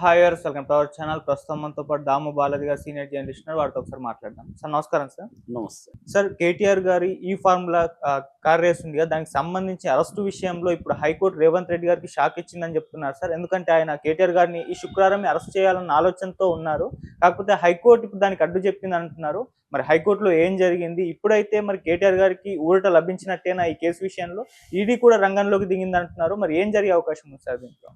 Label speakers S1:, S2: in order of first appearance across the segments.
S1: Hi yours welcome to our channel. ప్రస్తుతం మనతో పాటు దాము బాలాజీ గారు సీనియర్ జర్నలిస్ట్ ఉన్నారు. వారితో ఒకసారి మాట్లాడదాం. సార్ నమస్కారం సార్.
S2: నమస్తే.
S1: సార్ కేటీఆర్ గారి ఈ ఫార్ములా కార్ రేస్ ఉంది కదా, దానికి సంబంధించి అరెస్టు విషయంలో ఇప్పుడు హైకోర్టు రేవంత్ రెడ్డి గారికి షాక్ ఇచ్చిందని చెప్తున్నారు సార్. ఎందుకంటే ఆయన కేటీఆర్ గారిని ఈ శుక్రవారం అరెస్ట్ చేయాలన్న ఆలోచనతో ఉన్నారు. కాకపోతే హైకోర్టు ఇప్పుడు దానికి అడ్డు చెప్పింది అంటున్నారు. మరి హైకోర్టులో ఏం జరిగింది? ఇప్పుడైతే మరి కేటీఆర్ గారికి ఊరట లభించినట్టేనా ఈ కేసు విషయంలో? ఈడీ కూడా రంగంలోకి దిగింది అంటున్నారు. మరి ఏం జరిగే అవకాశం ఉంది సార్ దీంట్లో?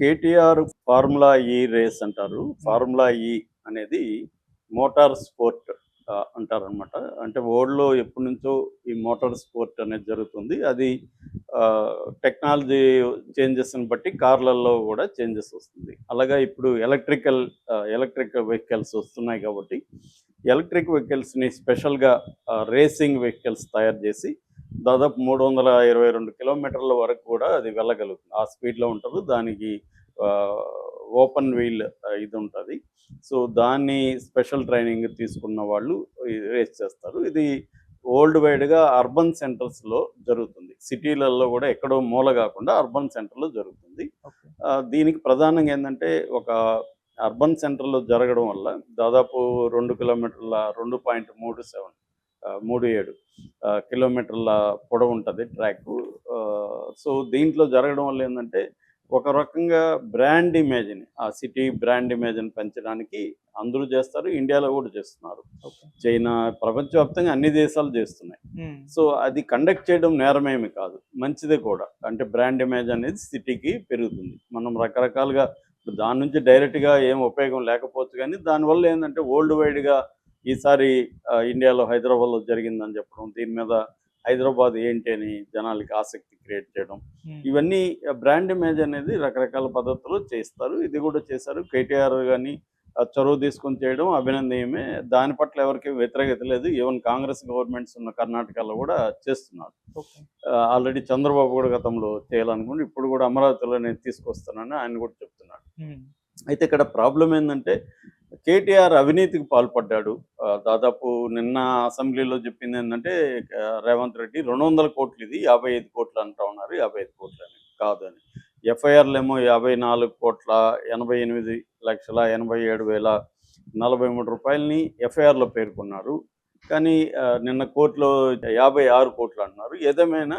S2: కేటీఆర్ ఫార్ములా ఈ రేస్ అంటారు. ఫార్ములా ఈ అనేది మోటార్ స్పోర్ట్ అంటారనమాట. అంటే వరల్డ్లో ఎప్పటి నుంచో ఈ మోటార్ స్పోర్ట్ అనేది జరుగుతుంది. అది టెక్నాలజీ చేంజెస్ని బట్టి కార్లలో కూడా చేంజెస్ వస్తుంది. అలాగా ఇప్పుడు ఎలక్ట్రిక్ వెహికల్స్ వస్తున్నాయి కాబట్టి ఎలక్ట్రిక్ వెహికల్స్ని స్పెషల్గా రేసింగ్ వెహికల్స్ తయారు చేసి దాదాపు 322 కిలోమీటర్ల వరకు కూడా అది వెళ్ళగలుగుతుంది. ఆ స్పీడ్లో ఉంటుంది. దానికి ఓపెన్ వీల్ ఇది ఉంటుంది. సో దాన్ని స్పెషల్ ట్రైనింగ్ తీసుకున్న వాళ్ళు రేస్ చేస్తారు. ఇది వరల్డ్ వైడ్గా అర్బన్ సెంటర్స్లో జరుగుతుంది. సిటీలలో కూడా ఎక్కడో మూల కాకుండా అర్బన్ సెంటర్లో జరుగుతుంది. దీనికి ప్రధానంగా ఏంటంటే ఒక అర్బన్ సెంటర్లో జరగడం వల్ల దాదాపు 2 కిలోమీటర్ల 2.37 కిలోమీటర్ల పొడవు ఉంటుంది ట్రాక్. సో దీంట్లో జరగడం వల్ల ఏంటంటే ఒక రకంగా బ్రాండ్ ఇమేజ్ని, ఆ సిటీ బ్రాండ్ ఇమేజ్ని పెంచడానికి అందరూ చేస్తారు. ఇండియాలో కూడా చేస్తున్నారు. చైనా ప్రపంచవ్యాప్తంగా అన్ని దేశాలు చేస్తున్నాయి. సో అది కండక్ట్ చేయడం నేరమేమి కాదు, మంచిదే కూడా. అంటే బ్రాండ్ ఇమేజ్ అనేది సిటీకి పెరుగుతుంది. మనం రకరకాలుగా దాని నుంచి డైరెక్ట్గా ఏం ఉపయోగం లేకపోవచ్చు, కానీ దానివల్ల ఏంటంటే వరల్డ్ వైడ్గా ఈసారి ఇండియాలో హైదరాబాద్లో జరిగిందని చెప్పడం, దీని మీద హైదరాబాద్ ఏంటి అని జనాలకి ఆసక్తి క్రియేట్ చేయడం, ఇవన్నీ బ్రాండ్ ఇమేజ్ అనేది రకరకాల పద్ధతుల్లో చేస్తారు. ఇది కూడా చేశారు. కేటీఆర్ కానీ చొరవ తీసుకొని చేయడం అభినందనీయమే. దాని పట్ల ఎవరికి వ్యతిరేకత లేదు. ఈవెన్ కాంగ్రెస్ గవర్నమెంట్స్ ఉన్న కర్ణాటకలో కూడా చేస్తున్నారు. ఆల్రెడీ చంద్రబాబు కూడా గతంలో చేయాలనుకుంటే ఇప్పుడు కూడా అమరావతిలోనే తీసుకొస్తానని ఆయన కూడా చెప్తున్నాడు. అయితే ఇక్కడ ప్రాబ్లం ఏంటంటే కేటీఆర్ అవినీతికి పాల్పడ్డాడు. దాదాపు నిన్న అసెంబ్లీలో చెప్పింది ఏంటంటే రేవంత్ రెడ్డి 200 కోట్లు, ఇది 55 కోట్లు అంటా ఉన్నారు. 55 కోట్లు అని కాదు అని. ఎఫ్ఐఆర్లు ఏమో 54,88,87,043 రూపాయలని ఎఫ్ఐఆర్లో పేర్కొన్నారు. కానీ నిన్న కోర్టులో 56 కోట్లు అంటున్నారు. ఏదేమైనా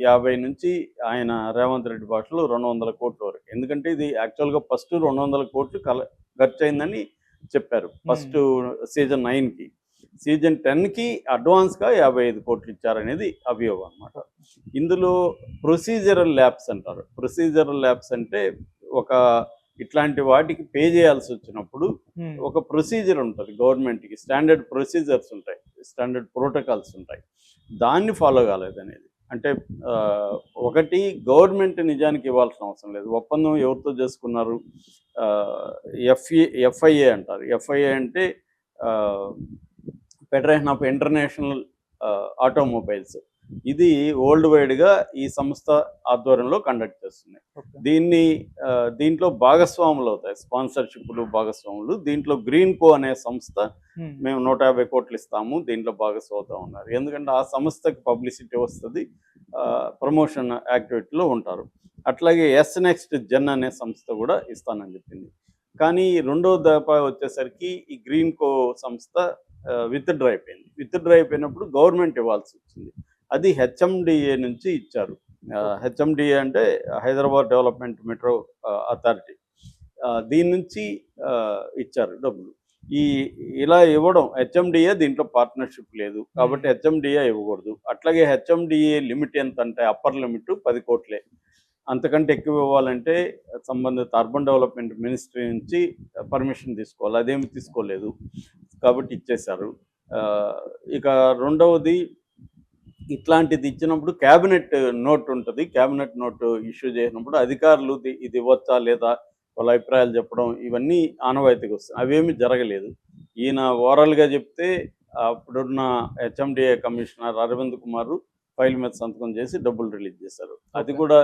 S2: 50 నుంచి ఆయన రేవంత్ రెడ్డి భాషలో 200 కోట్ల వరకు. ఎందుకంటే ఇది యాక్చువల్గా ఫస్ట్ 200 కోట్లు ఖర్చు అయిందని చెప్పారు. ఫస్ట్ సీజన్ 9కి. సీజన్ 10కి అడ్వాన్స్గా 55 కోట్లు ఇచ్చారనేది అభియోగం అనమాట. ఇందులో ప్రొసీజరల్ ల్యాబ్స్ అంటారు. ప్రొసీజరల్ ల్యాబ్స్ అంటే ఇట్లాంటి వాటికి పే చేయాల్సి వచ్చినప్పుడు ఒక ప్రొసీజర్ ఉంటుంది. గవర్నమెంట్కి స్టాండర్డ్ ప్రొసీజర్స్ ఉంటాయి, స్టాండర్డ్ ప్రోటోకాల్స్ ఉంటాయి. దాన్ని ఫాలో కాలేదనేది. అంటే ఒకటి, గవర్నమెంట్ నిజానికి ఇవ్వాల్సిన అవసరం లేదు. ఒప్పందం ఎవరితో చేసుకున్నారు? ఎఫ్ఐఏ అంటారు. ఎఫ్ఐఏ అంటే ఫెడరేషన్ ఆఫ్ ఇంటర్నేషనల్ ఆటోమొబైల్స్. ఇది వరల్డ్ వైడ్గా ఈ సంస్థ ఆధ్వర్యంలో కండక్ట్ చేస్తుంది. దీంట్లో భాగస్వాములు అవుతాయి, స్పాన్సర్షిప్లు, భాగస్వాములు. దీంట్లో గ్రీన్ కో అనే సంస్థ మేము 150 కోట్లు ఇస్తాము, దీంట్లో భాగస్వామి అవుతా ఉన్నారు. ఎందుకంటే ఆ సంస్థకి పబ్లిసిటీ వస్తుంది, ప్రమోషన్ యాక్టివిటీలో ఉంటారు. అట్లాగే నెక్స్ట్ జెన్ అనే సంస్థ కూడా ఇస్తానని చెప్పింది. కానీ రెండో దఫా వచ్చేసరికి ఈ గ్రీన్ కో సంస్థ విత్డ్రా అయిపోయింది. విత్డ్రా అయిపోయినప్పుడు గవర్నమెంట్ ఇవ్వాల్సి వచ్చింది. అది హెచ్ఎండిఏ నుంచి ఇచ్చారు. హెచ్ఎండిఏ అంటే హైదరాబాద్ డెవలప్మెంట్ మెట్రో అథారిటీ. దీని నుంచి ఇచ్చారు డబ్బులు. ఇలా ఇవ్వడం, హెచ్ఎండిఏ దీంట్లో పార్ట్నర్షిప్ లేదు కాబట్టి హెచ్ఎండిఏ ఇవ్వకూడదు. అట్లాగే హెచ్ఎండిఏ లిమిట్ ఎంత అంటే అప్పర్ లిమిట్ 10 కోట్లే. అంతకంటే ఎక్కువ ఇవ్వాలంటే సంబంధిత అర్బన్ డెవలప్మెంట్ మినిస్ట్రీ నుంచి పర్మిషన్ తీసుకోవాలి. అదేమి తీసుకోలేదు కాబట్టి ఇచ్చేశారు. ఇక రెండవది, ఇట్లాంటిది ఇచ్చినప్పుడు క్యాబినెట్ నోట్ ఉంటుంది. క్యాబినెట్ నోట్ ఇష్యూ చేసినప్పుడు అధికారులు ఇది ఇవ్వచ్చా లేదా వాళ్ళ అభిప్రాయాలు చెప్పడం, ఇవన్నీ ఆనవాయితీకి వస్తాయి. అవేమీ జరగలేదు. ఈయన ఓవరాల్గా చెప్తే అప్పుడున్న HMDA commissioner Arvind Kumar file మీద సంతకం చేసి డబ్బులు రిలీజ్ చేశారు. అది కూడా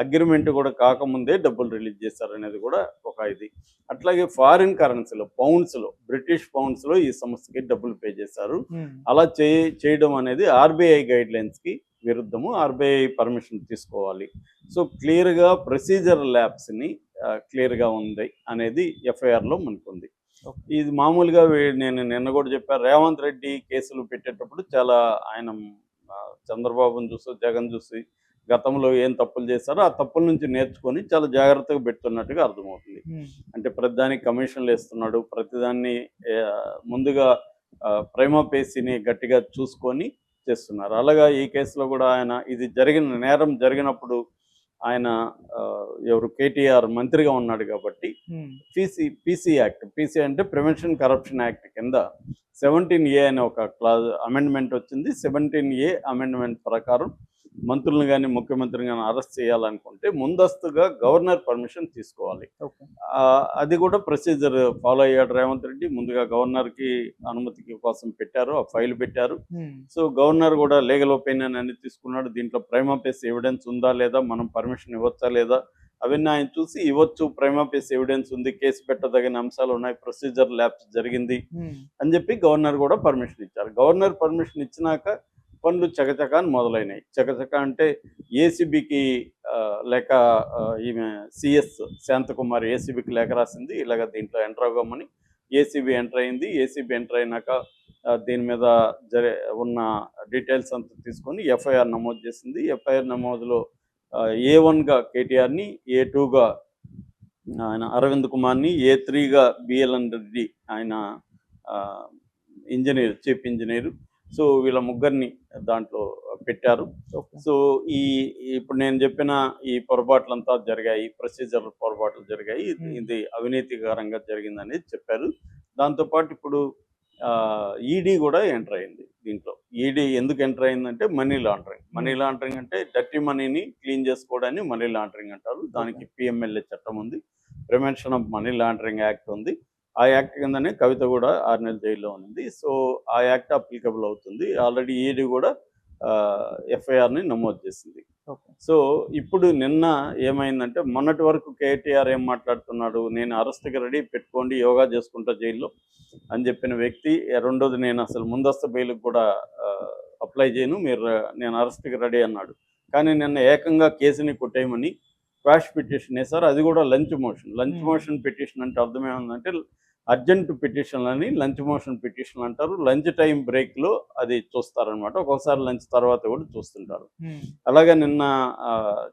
S2: అగ్రిమెంట్ కూడా కాకముందే డబ్బులు రిలీజ్ చేశారు అనేది కూడా ఒక ఇది. అట్లాగే ఫారిన్ కరెన్సీలో, పౌండ్స్లో, బ్రిటిష్ పౌండ్స్లో ఈ సంస్థకి డబ్బులు పే చేశారు. అలా చేయడం అనేది ఆర్బీఐ గైడ్ లైన్స్కి విరుద్ధము, ఆర్బీఐ పర్మిషన్ తీసుకోవాలి. సో క్లియర్గా ప్రొసీజర్ ల్యాబ్స్ని క్లియర్గా ఉంది అనేది ఎఫ్ఐఆర్లో మనకుంది. ఇది మామూలుగా నేను నిన్న కూడా చెప్పాను, రేవంత్ రెడ్డి కేసులు పెట్టేటప్పుడు చాలా ఆయన చంద్రబాబును చూసి జగన్ చూసి గతంలో ఏం తప్పులు చేశారో ఆ తప్పుల నుంచి నేర్చుకొని చాలా జాగ్రత్తగా పెడుతున్నట్టుగా అర్థమవుతుంది. అంటే ప్రతిదానికి కమిషన్లు వేస్తున్నాడు, ప్రతిదాన్ని ముందుగా ప్రైమా పేసీని గట్టిగా చూసుకొని చేస్తున్నారు. అలాగా ఈ కేసులో కూడా ఆయన ఇది నేరం జరిగినప్పుడు ఆయన ఎవరు కేటీఆర్ మంత్రిగా ఉన్నాడు కాబట్టి పీసీ యాక్ట్, పీసీ అంటే ప్రివెన్షన్ కరప్షన్ యాక్ట్ కింద 17A అనే ఒక క్లాజ్ అమెండ్మెంట్ వచ్చింది. 17A అమెండ్మెంట్ ప్రకారం మంత్రులను కానీ ముఖ్యమంత్రిని కానీ అరెస్ట్ చేయాలనుకుంటే ముందస్తుగా గవర్నర్ పర్మిషన్ తీసుకోవాలి. అది కూడా ప్రొసీజర్ ఫాలో అయ్యాడు రేవంత్ రెడ్డి. ముందుగా గవర్నర్కి అనుమతికి కోసం పెట్టారు, ఆ ఫైల్ పెట్టారు. సో గవర్నర్ కూడా లీగల్ ఒపీనియన్ అన్ని తీసుకున్నాడు. దీంట్లో ప్రైమా ఫేస్ ఎవిడెన్స్ ఉందా లేదా, మనం పర్మిషన్ ఇవ్వచ్చా లేదా అవన్నీ ఆయన చూసి ఇవ్వచ్చు, ప్రైమా ఫేస్ ఎవిడెన్స్ ఉంది, కేసు పెట్టదగిన అంశాలు ఉన్నాయి, ప్రొసీజర్ ల్యాబ్స్ జరిగింది అని చెప్పి గవర్నర్ కూడా పర్మిషన్ ఇచ్చారు. గవర్నర్ పర్మిషన్ ఇచ్చినాక పనులు చకచకాన్ని మొదలైనాయి. చకచక అంటే ఏసీబీకి లేక ఈమె సిఎస్ శాంతకుమారి ఏసీబీకి లేఖ రాసింది, ఇలాగ దీంట్లో ఎంటర్ అవ్వమని. ఏసీబీ ఎంటర్ అయింది. ఏసీబీ ఎంటర్ అయినాక దీని మీద ఉన్న డీటెయిల్స్ అంతా తీసుకొని ఎఫ్ఐఆర్ నమోదు చేసింది. ఎఫ్ఐఆర్ నమోదులో A1గా కేటీఆర్ని, A2గా ఆయన అరవింద్ కుమార్ని, A3గా బిఎల్ఎన్ రెడ్డి ఆయన ఇంజనీర్, చీఫ్ ఇంజనీరు. సో వీళ్ళ ముగ్గురిని దాంట్లో పెట్టారు. సో ఇప్పుడు నేను చెప్పిన ఈ పొరపాట్లంతా జరిగాయి, ప్రొసీజర్ పొరపాట్లు జరిగాయి, ఇది అవినీతికరంగా జరిగిందనేది చెప్పారు. దాంతోపాటు ఇప్పుడు ఈడీ కూడా ఎంటర్ అయింది దీంట్లో. ఈడీ ఎందుకు ఎంటర్ అయిందంటే మనీ లాండరింగ్. మనీ లాండరింగ్ అంటే డర్టీ మనీని క్లీన్ చేసుకోవడాన్ని మనీ లాండరింగ్ అంటారు. దానికి PMLA చట్టం ఉంది, prevention of money laundering act ఉంది. ఆ యాక్ట్ కిందనే కవిత కూడా 6 నెలల జైల్లో ఉంది. సో ఆ యాక్ట్ అప్లికబుల్ అవుతుంది. ఆల్రెడీ ఈడీ కూడా ఎఫ్ఐఆర్ని నమోదు చేసింది. సో ఇప్పుడు నిన్న ఏమైందంటే, మొన్నటి వరకు కేటీఆర్ ఏం మాట్లాడుతున్నాడు, నేను అరెస్ట్కి రెడీ, పెట్టుకోండి, యోగా చేసుకుంటా జైల్లో అని చెప్పిన వ్యక్తి, రెండోది నేను అసలు ముందస్తు బెయిల్కి కూడా అప్లై చేయను, నేను అరెస్ట్కి రెడీ అన్నాడు. కానీ నిన్న ఏకంగా కేసుని కొట్టేయమని క్వాష్ పిటిషన్ వేశారు. అది కూడా లంచ్ మోషన్ పిటిషన్ అంటే అర్థం ఏముందంటే అర్జెంట్ పిటిషన్లని లంచ్ మోషన్ పిటిషన్లు అంటారు. లంచ్ టైం బ్రేక్లో అది చూస్తారనమాట. ఒక్కొక్కసారి లంచ్ తర్వాత కూడా చూస్తుంటారు. అలాగే నిన్న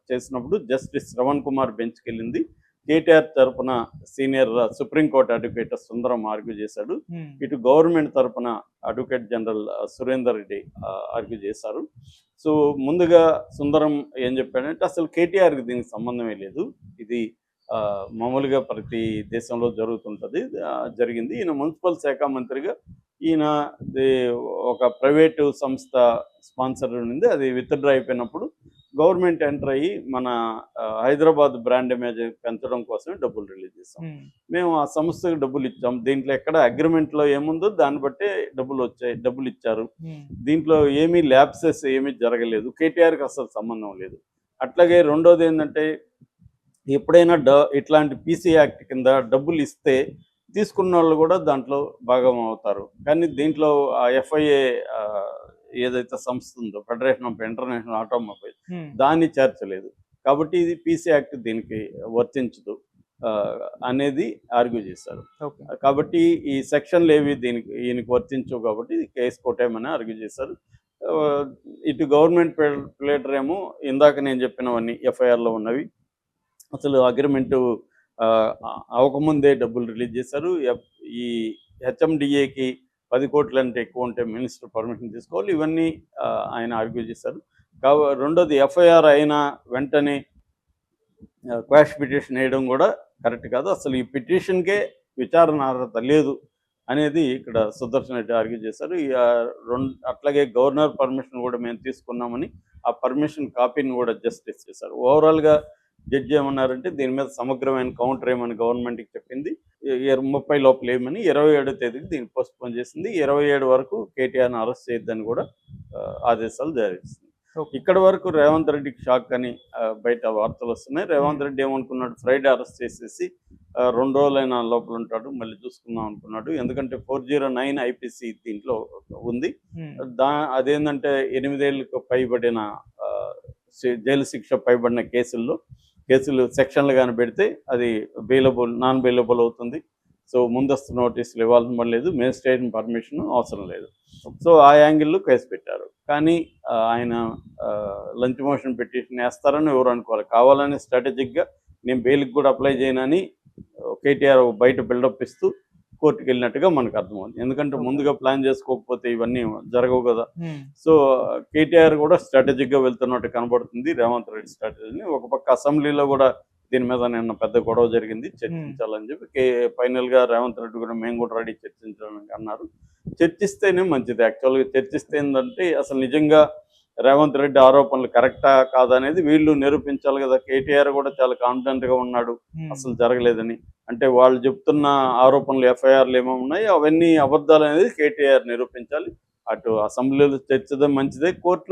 S2: చేసినప్పుడు జస్టిస్ శ్రవణ్ కుమార్ బెంచ్కి వెళ్ళింది. కేటీఆర్ తరపున సీనియర్ సుప్రీంకోర్టు అడ్వకేట్ సుందరం ఆర్గ్యూ చేశాడు. ఇటు గవర్నమెంట్ తరపున advocate general Surender Reddy argue చేశారు. సో ముందుగా సుందరం ఏం చెప్పాడంటే, అసలు కేటీఆర్కి దీనికి సంబంధమే లేదు, ఇది మామూలుగా ప్రతి దేశంలో జరుగుతుంటుంది, జరిగింది. ఈయన మున్సిపల్ శాఖ మంత్రిగా ఈయన ఒక ప్రైవేటు సంస్థ స్పాన్సర్ ఉంది, అది విత్డ్రా అయిపోయినప్పుడు గవర్నమెంట్ ఎంటర్ అయ్యి మన హైదరాబాద్ బ్రాండ్ ఇమేజ్ పెంచడం కోసమే డబ్బులు రిలీజ్ చేస్తాం. మేము ఆ సంస్థకు డబ్బులు ఇచ్చాం. దీంట్లో ఎక్కడ అగ్రిమెంట్లో ఏముందో దాన్ని బట్టే డబ్బులు ఇచ్చారు. దీంట్లో ఏమీ ల్యాప్సెస్ ఏమీ జరగలేదు, కేటీఆర్కి అసలు సంబంధం లేదు. అట్లాగే రెండోది ఏంటంటే, ఎప్పుడైనా ఇట్లాంటి పీసీ యాక్ట్ కింద డబ్బులు ఇస్తే తీసుకున్న వాళ్ళు కూడా దాంట్లో భాగం అవుతారు. కానీ దీంట్లో FIA ఏదైతే సంస్థ ఉందో, ఫెడరేషన్ ఆఫ్ ఇంటర్నేషనల్ ఆటోమొబైల్, దాన్ని చేర్చలేదు. కాబట్టి ఇది పీసీ యాక్ట్ దీనికి వర్తించదు అనేది ఆర్గ్యూ చేశారు. కాబట్టి ఈ సెక్షన్లు ఏవి ఈయనకి వర్తించవు, కాబట్టి కేసు కొట్టేయమని ఆర్గ్యూ చేశారు. ఇటు గవర్నమెంట్ ప్లేటర్ ఏమో ఇందాక నేను చెప్పినవన్నీ FIRలో ఉన్నవి, అసలు అగ్రిమెంటు అవ్వకముందే డబ్బులు రిలీజ్ చేశారు. ఈ HMDAకి 10 కోట్లు అంటే ఎక్కువ ఉంటే మినిస్టర్ పర్మిషన్ తీసుకోవాలి, ఇవన్నీ ఆయన ఆర్గ్యూ చేశారు. రెండోది FIR అయిన వెంటనే క్వాష్ పిటిషన్ వేయడం కూడా కరెక్ట్ కాదు, అసలు ఈ పిటిషన్కే విచారణ అర్హత లేదు అనేది ఇక్కడ సుదర్శన్ రెడ్డి ఆర్గ్యూ చేశారు. అట్లాగే గవర్నర్ పర్మిషన్ కూడా మేము తీసుకున్నామని ఆ పర్మిషన్ కాపీని కూడా జస్టిస్ చేశారు. ఓవరాల్గా జడ్జి ఏమన్నారంటే, దీని మీద సమగ్రమైన కౌంటర్ ఏమని గవర్నమెంట్కి చెప్పింది, 30 లోపల ఏమని 27వ తేదీకి దీన్ని పోస్ట్పోన్ చేసింది. 27 వరకు కేటీఆర్ని అరెస్ట్ చేయొద్దని కూడా ఆదేశాలు జారీ చేసింది. ఇక్కడి వరకు రేవంత్ రెడ్డికి షాక్ అని బయట వార్తలు వస్తున్నాయి. రేవంత్ రెడ్డి ఏమనుకున్నాడు, ఫ్రైడే అరెస్ట్ చేసేసి 2 రోజులైనా లోపల ఉంటాడు, మళ్ళీ చూసుకుందాం అనుకున్నాడు. ఎందుకంటే 409 ఐపీసీ దీంట్లో ఉంది. అదేంటంటే 8 ఏళ్ళకు పైబడిన జైలు శిక్ష పైబడిన కేసులు సెక్షన్లు కానీ పెడితే అది నాన్ బెయిలబుల్ అవుతుంది. సో ముందస్తు నోటీసులు ఇవ్వాల్సిన లేదు, మేజిస్ట్రేట్ పర్మిషన్ అవసరం లేదు. సో ఆ యాంగిల్లో కేసు పెట్టారు. కానీ ఆయన లంచ్ మోషన్ పిటిషన్ వేస్తారని ఎవరు అనుకోవాలి. కావాలని స్ట్రాటజిక్గా నేను బెయిల్కి కూడా అప్లై చేయనని కేటీఆర్ బయట బిల్డప్ ఇస్తూ కోర్టుకు వెళ్ళినట్టుగా మనకు అర్థమవుతుంది. ఎందుకంటే ముందుగా ప్లాన్ చేసుకోకపోతే ఇవన్నీ జరగవు కదా. సో కేటీఆర్ కూడా స్ట్రాటజిక్గా వెళ్తున్నట్టు కనబడుతుంది రేవంత్ రెడ్డి స్ట్రాటజీని. ఒక పక్క అసెంబ్లీలో కూడా దీని మీద నిన్న పెద్ద గొడవ జరిగింది, చర్చించాలని చెప్పి ఫైనల్గా రేవంత్ రెడ్డి కూడా మేము కూడా రెడీ చర్చించాలని అన్నారు. చర్చిస్తేనే మంచిది. యాక్చువల్గా చర్చిస్తే ఏంటంటే అసలు నిజంగా రేవంత్ రెడ్డి ఆరోపణలు కరెక్టా కాదనేది వీళ్ళు నిరూపించాలి కదా. కేటీఆర్ కూడా చాలా కాన్ఫిడెంట్గా ఉన్నాడు అసలు జరగలేదని. అంటే వాళ్ళు చెప్తున్న ఆరోపణలు ఎఫ్ఐఆర్లు ఏమో ఉన్నాయి, అవన్నీ అబద్ధాలు అనేది కేటీఆర్ నిరూపించాలి. అటు అసెంబ్లీలో చర్చదే మంచిదే, కోర్టులో